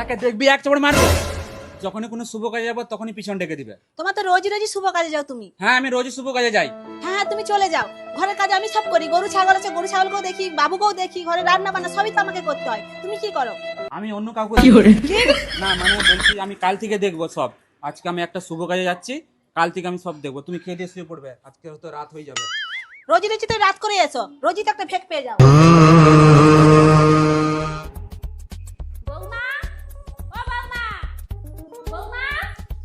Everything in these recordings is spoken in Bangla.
শালাকে দেখবি এক চড় মারবো। যখনই কোনো শুভ কাজে যাবো তখনই পিছন ডেকে দিবে। তোমার তো রোজই রোজই শুভ কাজে যাও তুমি। হ্যাঁ আমি রোজই শুভ কাজে যাই। হ্যাঁ হ্যাঁ তুমি চলে যাও, ঘরের কাজ আমি সব করি। গরু ছাগল আছে, গরু ছাগলকেও দেখি, বাবুকেও দেখি, ঘরে রান্না বান্না সবই তো আমাকে করতে হয়। তুমি কি করো? আমি অন্য কাউকে না মানে বলছি আমি কাল থেকে দেখবো সব। আজকে আমি একটা শুভ কাজে যাচ্ছি, কাল থেকে আমি সব দেখবো। তুমি খেয়ে দিয়ে শুয়ে পড়বে, আজকে তো রাত হয়ে যাবে। রোজই রোজই তো রাত করে এসো, রোজই তো একটা ফেক পেয়ে যাও। বৌমা, ও বৌমা, বৌমা,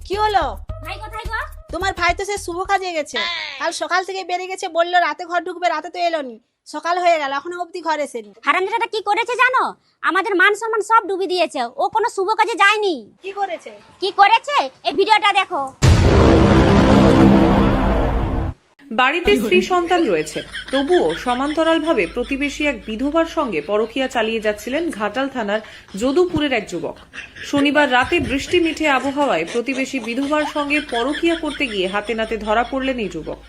কি হলো? ভাই কোথায় গো? তোমার ভাই তো সে শুভ কাজে গেছে, কাল সকাল থেকে বেরিয়ে গেছে, বললো রাতে ঘর ঢুকবে, রাতে তো এলোনি। সকাল হয়ে গেল, এখনো অবধি ঘর এসেনি। হারামজাদাটা কি করেছে জানো? আমাদের মান সম্মান সব ডুবি দিয়েছে। ও কোনো শুভ কাজে যায়নি। কি করেছে? কি করেছে এই ভিডিওটা দেখো। বাড়িতে স্ত্রী সন্তান রয়েছে, তবুও সমান্তরালভাবে প্রতিবেশী এক বিধবার সঙ্গে পরকীয়া চালিয়ে যাচ্ছিলেন ঘাটাল থানার যদুপুরের এক যুবক। শনিবার রাতে বৃষ্টি মিঠে আবহাওয়ায় প্রতিবেশী বিধবার সঙ্গে পরকীয়া করতে গিয়ে হাতে নাতে ধরা পড়লেন এই যুবক।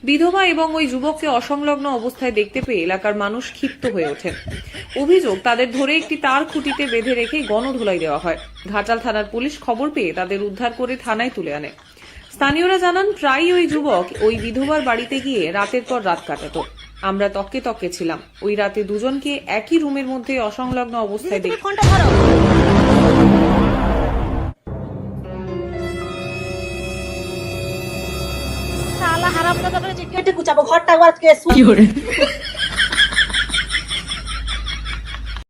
বিধবা এবং ওই যুবককে অসংলগ্ন অবস্থায় দেখতে পেয়ে এলাকার মানুষ ক্ষিপ্ত হয়ে ওঠেন। অভিযোগ, তাদের ধরে একটি তার খুঁটিতে বেঁধে রেখে গণধোলাই দেওয়া হয়। ঘাটাল থানার পুলিশ খবর পেয়ে তাদের উদ্ধার করে থানায় তুলে আনে। স্থানীয়রা জানান, প্রায় ওই যুবক ওই বিধবার বাড়িতে গিয়ে রাতের পর রাত কাটাতো। আমরা তককে তককে ছিলাম। ওই রাতে দুজনকে একই রুমের মধ্যে অসংলগ্ন অবস্থায় তুমি দেখি। ফোনটা ধরো। শালা হারামজাদা করে যে কেটে কুচাবো, ঘরটা একবার কে শুন।